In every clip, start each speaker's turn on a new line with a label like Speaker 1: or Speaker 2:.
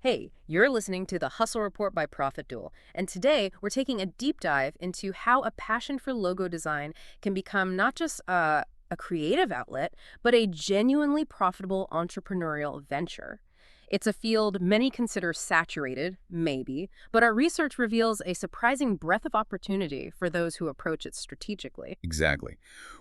Speaker 1: Hey, you're listening to the Hustle Report by Profit Duel, and today we're taking a deep dive into how a passion for logo design can become not just a creative outlet, but a genuinely profitable entrepreneurial venture. It's a field many consider saturated, maybe, but our research reveals a surprising breadth of opportunity for those who approach it strategically.
Speaker 2: Exactly.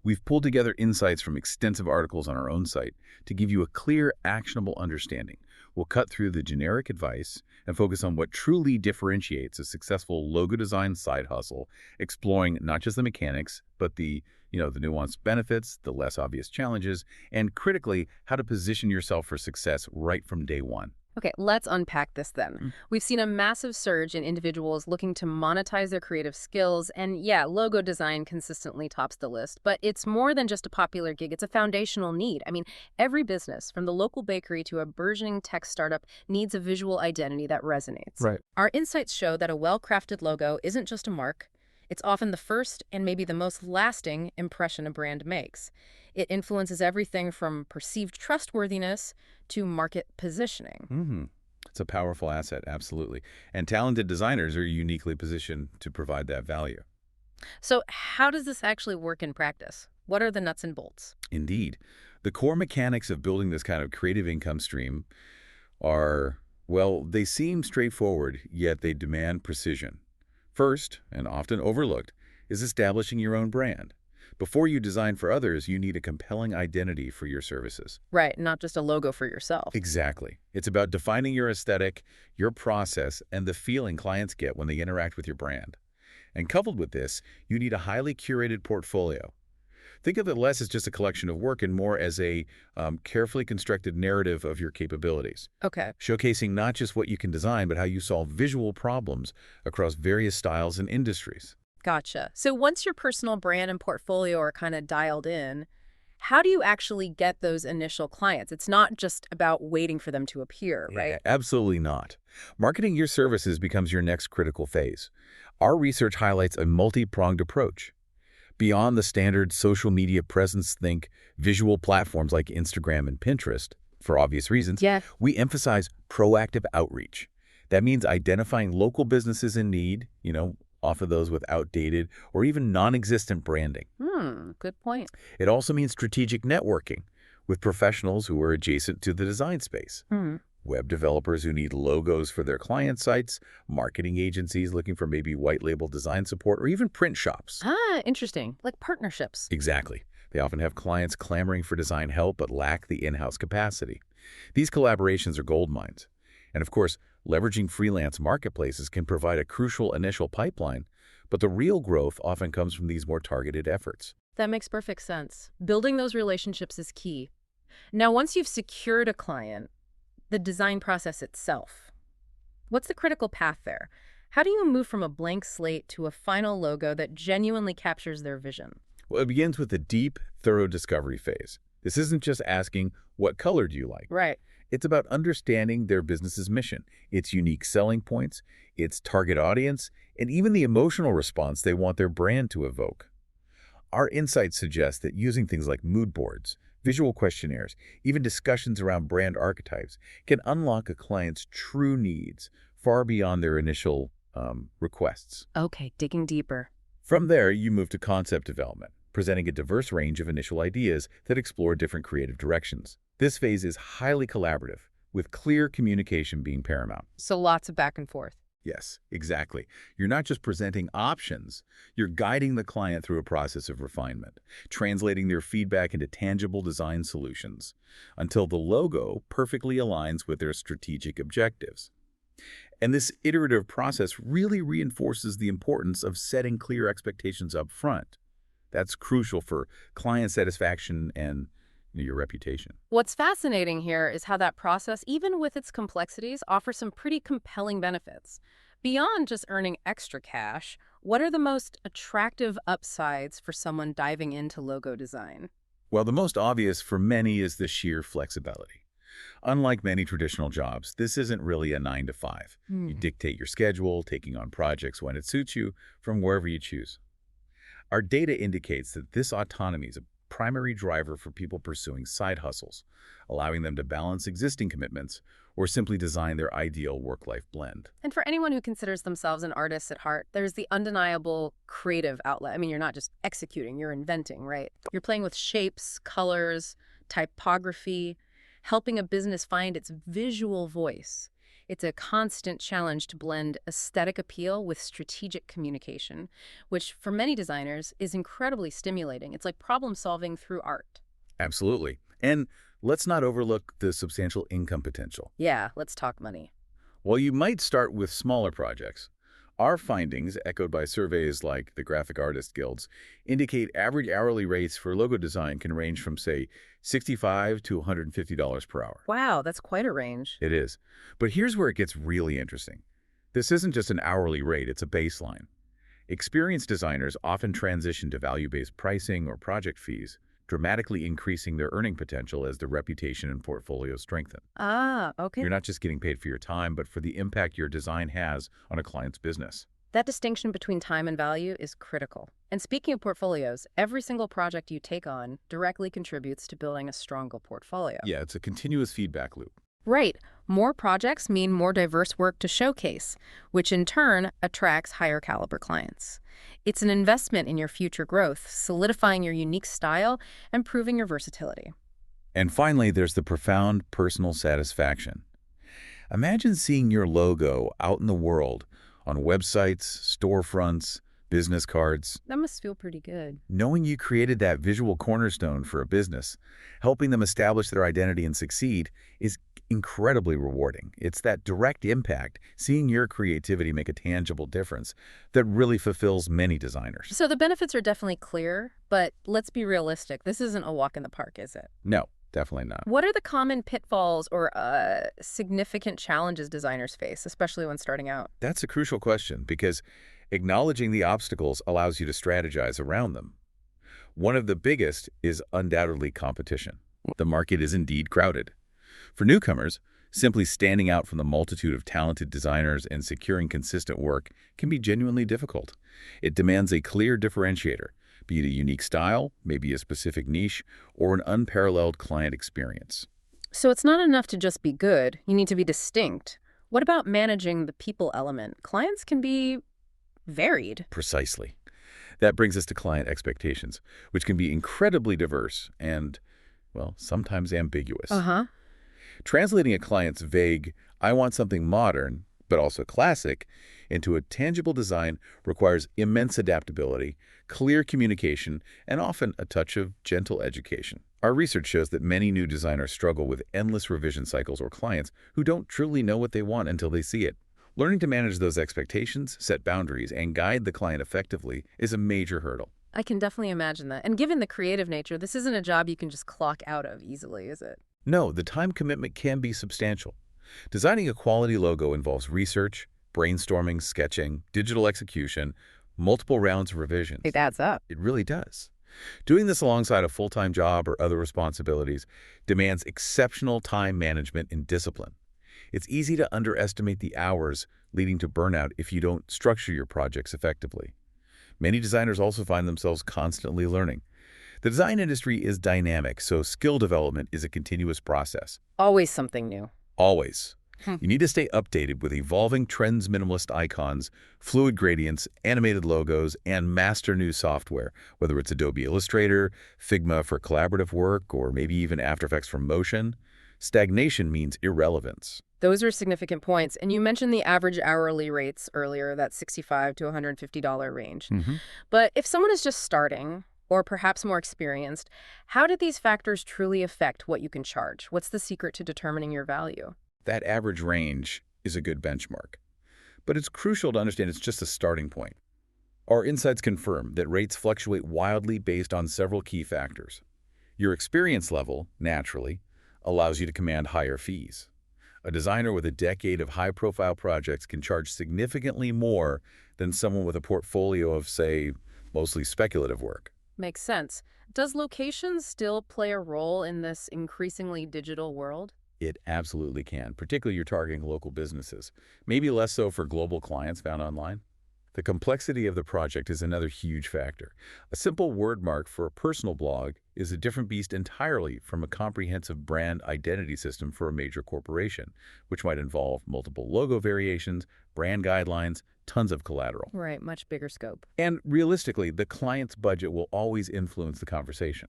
Speaker 2: We've pulled together insights from extensive articles on our own site to give you a clear, actionable understanding. We'll cut through the generic advice and focus on what truly differentiates a successful logo design side hustle, exploring not just the mechanics, but the nuanced benefits, the less obvious challenges, and critically, how to position yourself for success right from day one.
Speaker 1: Okay, let's unpack this then. We've seen a massive surge in individuals looking to monetize their creative skills, and yeah, logo design consistently tops the list, but it's more than just a popular gig, it's a foundational need. I mean, every business, from the local bakery to a burgeoning tech startup, needs a visual identity that resonates.
Speaker 2: Right.
Speaker 1: Our insights show that a well-crafted logo isn't just a mark, it's often the first and maybe the most lasting impression a brand makes. It influences everything from perceived trustworthiness to market positioning.
Speaker 2: It's a powerful asset, absolutely. And talented designers are uniquely positioned to provide that value.
Speaker 1: So how does this actually work in practice? What are the nuts and bolts?
Speaker 2: Indeed. The core mechanics of building this kind of creative income stream are, well, they seem straightforward, yet they demand precision. First, and often overlooked, is establishing your own brand. Before you design for others, you need a compelling identity for your services.
Speaker 1: Right, not just a logo for yourself.
Speaker 2: Exactly. It's about defining your aesthetic, your process, and the feeling clients get when they interact with your brand. And coupled with this, you need a highly curated portfolio. Think of it less as just a collection of work and more as a carefully constructed narrative of your capabilities,
Speaker 1: Okay.
Speaker 2: showcasing not just what you can design, but how you solve visual problems across various styles and industries.
Speaker 1: Gotcha. So once your personal brand and portfolio are kind of dialed in, how do you actually get those initial clients? It's not just about waiting for them to appear, right?
Speaker 2: Absolutely not. Marketing your services becomes your next critical phase. Our research highlights a multi-pronged approach. Beyond the standard social media presence, think visual platforms like Instagram and Pinterest, for obvious reasons,
Speaker 1: Yeah.
Speaker 2: we emphasize proactive outreach. That means identifying local businesses in need, offer those with outdated or even non-existent branding.
Speaker 1: Good point.
Speaker 2: It also means strategic networking with professionals who are adjacent to the design space. Web developers who need logos for their client sites, marketing agencies looking for maybe white label design support, or even print shops.
Speaker 1: Interesting. Like partnerships.
Speaker 2: Exactly. They often have clients clamoring for design help but lack the in-house capacity. These collaborations are gold mines. And of course, leveraging freelance marketplaces can provide a crucial initial pipeline, but the real growth often comes from these more targeted efforts.
Speaker 1: That makes perfect sense. Building those relationships is key. Now, once you've secured a client, the design process itself, what's the critical path there? How do you move from a blank slate to a final logo that genuinely captures their vision?
Speaker 2: Well, it begins with a deep, thorough discovery phase. This isn't just asking, what color do you like?
Speaker 1: Right.
Speaker 2: It's about understanding their business's mission, its unique selling points, its target audience, and even the emotional response they want their brand to evoke. Our insights suggest that using things like mood boards, visual questionnaires, even discussions around brand archetypes can unlock a client's true needs far beyond their initial requests.
Speaker 1: Okay, digging deeper.
Speaker 2: From there, you move to concept development, presenting a diverse range of initial ideas that explore different creative directions. This phase is highly collaborative, with clear communication being paramount.
Speaker 1: So lots of back and forth.
Speaker 2: Yes, exactly. You're not just presenting options, you're guiding the client through a process of refinement, translating their feedback into tangible design solutions, until the logo perfectly aligns with their strategic objectives. And this iterative process really reinforces the importance of setting clear expectations up front. That's crucial for client satisfaction and your reputation.
Speaker 1: What's fascinating here is how that process, even with its complexities, offers some pretty compelling benefits. Beyond just earning extra cash, what are the most attractive upsides for someone diving into logo design?
Speaker 2: Well, the most obvious for many is the sheer flexibility. Unlike many traditional jobs, this isn't really a 9 to 5. You dictate your schedule, taking on projects when it suits you from wherever you choose. Our data indicates that this autonomy is a primary driver for people pursuing side hustles, allowing them to balance existing commitments or simply design their ideal work-life blend.
Speaker 1: And for anyone who considers themselves an artist at heart, there's the undeniable creative outlet. I mean, you're not just executing, you're inventing, right? You're playing with shapes, colors, typography, helping a business find its visual voice. It's a constant challenge to blend aesthetic appeal with strategic communication, which for many designers is incredibly stimulating. It's like problem solving through art.
Speaker 2: Absolutely. And let's not overlook the substantial income potential.
Speaker 1: Yeah, let's talk money.
Speaker 2: While you might start with smaller projects, our findings, echoed by surveys like the Graphic Artists Guilds, indicate average hourly rates for logo design can range from, say, $65 to $150 per hour.
Speaker 1: Wow, that's quite a range.
Speaker 2: It is. But here's where it gets really interesting. This isn't just an hourly rate, it's a baseline. Experienced designers often transition to value-based pricing or project fees, dramatically increasing their earning potential as their reputation and portfolio strengthen.
Speaker 1: Ah, okay.
Speaker 2: You're not just getting paid for your time, but for the impact your design has on a client's business.
Speaker 1: That distinction between time and value is critical. And speaking of portfolios, every single project you take on directly contributes to building a stronger portfolio.
Speaker 2: Yeah, it's a continuous feedback loop.
Speaker 1: Right. More projects mean more diverse work to showcase, which in turn attracts higher caliber clients. It's an investment in your future growth, solidifying your unique style and proving your versatility.
Speaker 2: And finally, there's the profound personal satisfaction. Imagine seeing your logo out in the world on websites, storefronts, business cards,
Speaker 1: That must feel pretty good.
Speaker 2: knowing you created that visual cornerstone for a business, helping them establish their identity and succeed is incredibly rewarding. It's that direct impact, seeing your creativity make a tangible difference, that really fulfills many designers.
Speaker 1: So the benefits are definitely clear, but let's be realistic. This isn't a walk in the park, is it?
Speaker 2: No, definitely not.
Speaker 1: What are the common pitfalls or significant challenges designers face, especially when starting out?
Speaker 2: That's a crucial question because acknowledging the obstacles allows you to strategize around them. One of the biggest is undoubtedly competition. The market is indeed crowded. For newcomers, simply standing out from the multitude of talented designers and securing consistent work can be genuinely difficult. It demands a clear differentiator, be it a unique style, maybe a specific niche, or an unparalleled client experience.
Speaker 1: So it's not enough to just be good. You need to be distinct. What about managing the people element? Clients can be varied.
Speaker 2: Precisely. That brings us to client expectations, which can be incredibly diverse and, well, sometimes ambiguous.
Speaker 1: Uh-huh.
Speaker 2: Translating a client's vague, "I want something modern, but also classic," into a tangible design requires immense adaptability, clear communication, and often a touch of gentle education. Our research shows that many new designers struggle with endless revision cycles or clients who don't truly know what they want until they see it. Learning to manage those expectations, set boundaries, and guide the client effectively is a major hurdle.
Speaker 1: I can definitely imagine that. And given the creative nature, this isn't a job you can just clock out of easily, is it?
Speaker 2: No, the time commitment can be substantial. Designing a quality logo involves research, brainstorming, sketching, digital execution, multiple rounds of revisions.
Speaker 1: It adds up.
Speaker 2: It really does. Doing this alongside a full-time job or other responsibilities demands exceptional time management and discipline. It's easy to underestimate the hours leading to burnout if you don't structure your projects effectively. Many designers also find themselves constantly learning. The design industry is dynamic, so skill development is a continuous process.
Speaker 1: Always something new.
Speaker 2: Always.
Speaker 1: Hmm.
Speaker 2: You need to stay updated with evolving trends, minimalist icons, fluid gradients, animated logos, and master new software, whether it's Adobe Illustrator, Figma for collaborative work, or maybe even After Effects for motion. Stagnation means irrelevance.
Speaker 1: Those are significant points. And you mentioned the average hourly rates earlier, that $65 to $150 range. But if someone is just starting, or perhaps more experienced, how do these factors truly affect what you can charge? What's the secret to determining your value?
Speaker 2: That average range is a good benchmark. But it's crucial to understand it's just a starting point. Our insights confirm that rates fluctuate wildly based on several key factors. Your experience level, naturally, allows you to command higher fees. A designer with a decade of high-profile projects can charge significantly more than someone with a portfolio of, say, mostly speculative work.
Speaker 1: Makes sense. Does location still play a role in this increasingly digital world?
Speaker 2: It absolutely can, particularly you're targeting local businesses. Maybe less so for global clients found online. The complexity of the project is another huge factor. A simple word mark for a personal blog is a different beast entirely from a comprehensive brand identity system for a major corporation, which might involve multiple logo variations, brand guidelines, tons of collateral.
Speaker 1: Right, much bigger scope.
Speaker 2: And realistically, the client's budget will always influence the conversation.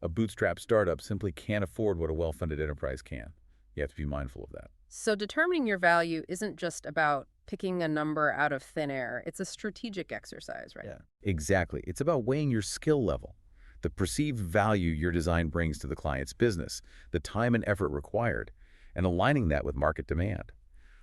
Speaker 2: A bootstrap startup simply can't afford what a well-funded enterprise can. You have to be mindful of that.
Speaker 1: So determining your value isn't just about picking a number out of thin air. It's a strategic exercise, right?
Speaker 2: Yeah, exactly. It's about weighing your skill level, the perceived value your design brings to the client's business, the time and effort required, and aligning that with market demand.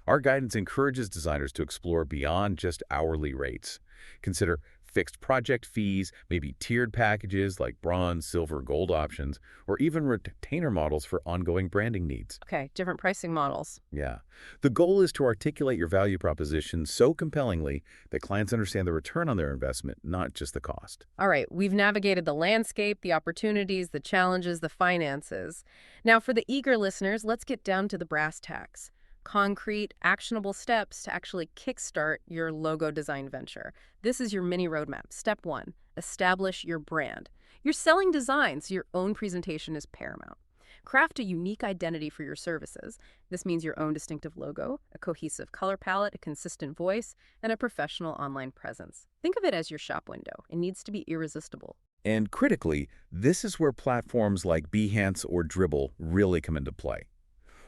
Speaker 2: Our guidance encourages designers to explore beyond just hourly rates. Consider fixed project fees, maybe tiered packages like bronze, silver, gold options, or even retainer models for ongoing branding needs.
Speaker 1: Okay, different pricing models.
Speaker 2: Yeah. The goal is to articulate your value proposition so compellingly that clients understand the return on their investment, not just the cost.
Speaker 1: All right, we've navigated the landscape, the opportunities, the challenges, the finances. Now, for the eager listeners, let's get down to the brass tacks. Concrete, actionable steps to actually kickstart your logo design venture. This is your mini roadmap. Step 1, establish your brand. You're selling designs, so your own presentation is paramount. Craft a unique identity for your services. This means your own distinctive logo, a cohesive color palette, a consistent voice, and a professional online presence. Think of it as your shop window. It needs to be irresistible.
Speaker 2: And critically, this is where platforms like Behance or Dribbble really come into play.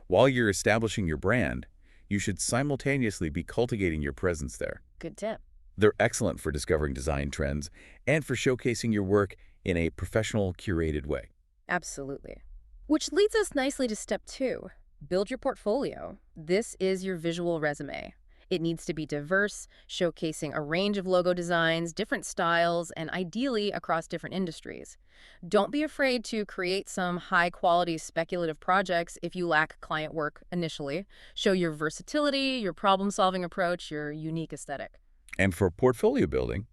Speaker 2: While you're establishing your brand, you should simultaneously be cultivating your presence there.
Speaker 1: Good tip.
Speaker 2: They're excellent for discovering design trends and for showcasing your work in a professional, curated way.
Speaker 1: Absolutely. Which leads us nicely to step 2, build your portfolio. This is your visual resume. It needs to be diverse, showcasing a range of logo designs, different styles, and ideally across different industries. Don't be afraid to create some high-quality speculative projects if you lack client work initially. Show your versatility, your problem-solving approach, your unique aesthetic.
Speaker 2: And for portfolio building,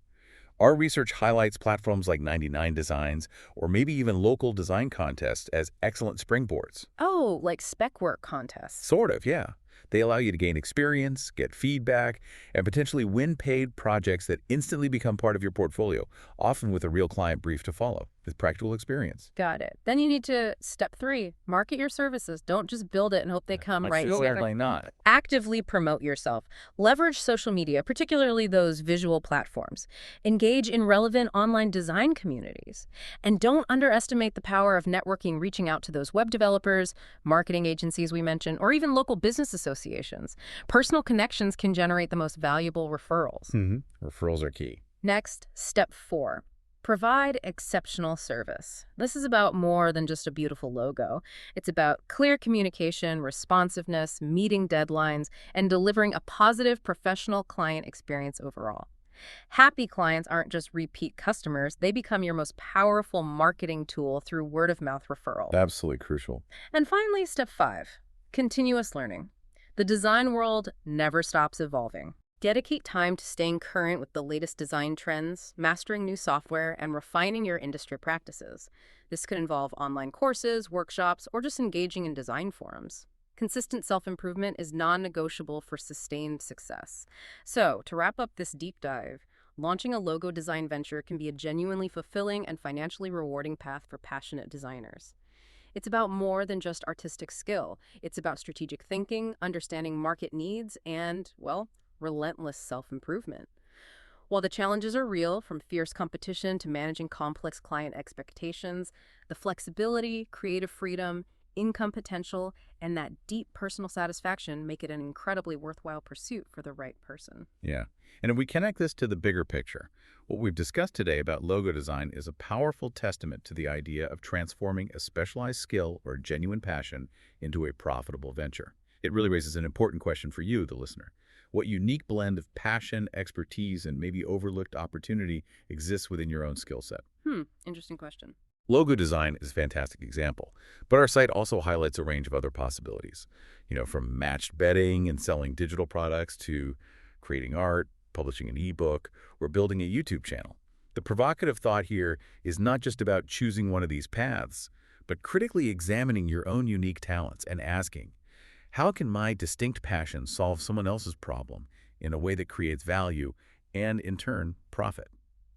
Speaker 2: our research highlights platforms like 99 Designs or maybe even local design contests as excellent springboards.
Speaker 1: Oh, like spec work contests.
Speaker 2: Sort of, yeah. They allow you to gain experience, get feedback, and potentially win paid projects that instantly become part of your portfolio, often with a real client brief to follow, with practical experience.
Speaker 1: Got it. Then you need to, step 3, market your services. Don't just build it and hope they come right.
Speaker 2: Certainly not.
Speaker 1: Actively promote yourself. Leverage social media, particularly those visual platforms. Engage in relevant online design communities. And don't underestimate the power of networking, reaching out to those web developers, marketing agencies we mentioned, or even local business associations. Personal connections can generate the most valuable referrals.
Speaker 2: Referrals are key.
Speaker 1: Next, step 4. Provide exceptional service. This is about more than just a beautiful logo. It's about clear communication, responsiveness, meeting deadlines, and delivering a positive professional client experience overall. Happy clients aren't just repeat customers, they become your most powerful marketing tool through word-of-mouth referral.
Speaker 2: Absolutely crucial.
Speaker 1: And finally, step 5, continuous learning. The design world never stops evolving. Dedicate time to staying current with the latest design trends, mastering new software, and refining your industry practices. This could involve online courses, workshops, or just engaging in design forums. Consistent self-improvement is non-negotiable for sustained success. So, to wrap up this deep dive, launching a logo design venture can be a genuinely fulfilling and financially rewarding path for passionate designers. It's about more than just artistic skill. It's about strategic thinking, understanding market needs, and, well, relentless self-improvement. While the challenges are real, from fierce competition to managing complex client expectations, the flexibility, creative freedom, income potential, and that deep personal satisfaction make it an incredibly worthwhile pursuit for the right person.
Speaker 2: Yeah. And if we connect this to the bigger picture, what we've discussed today about logo design is a powerful testament to the idea of transforming a specialized skill or genuine passion into a profitable venture. It really raises an important question for you, the listener. What unique blend of passion, expertise, and maybe overlooked opportunity exists within your own skill set?
Speaker 1: Interesting question.
Speaker 2: Logo design is a fantastic example, but our site also highlights a range of other possibilities. From matched bedding and selling digital products to creating art, publishing an ebook, or building a YouTube channel. The provocative thought here is not just about choosing one of these paths, but critically examining your own unique talents and asking, how can my distinct passion solve someone else's problem in a way that creates value and, in turn, profit.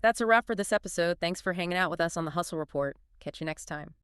Speaker 1: That's a wrap for this episode. Thanks for hanging out with us on the Hustle Report. Catch you next time.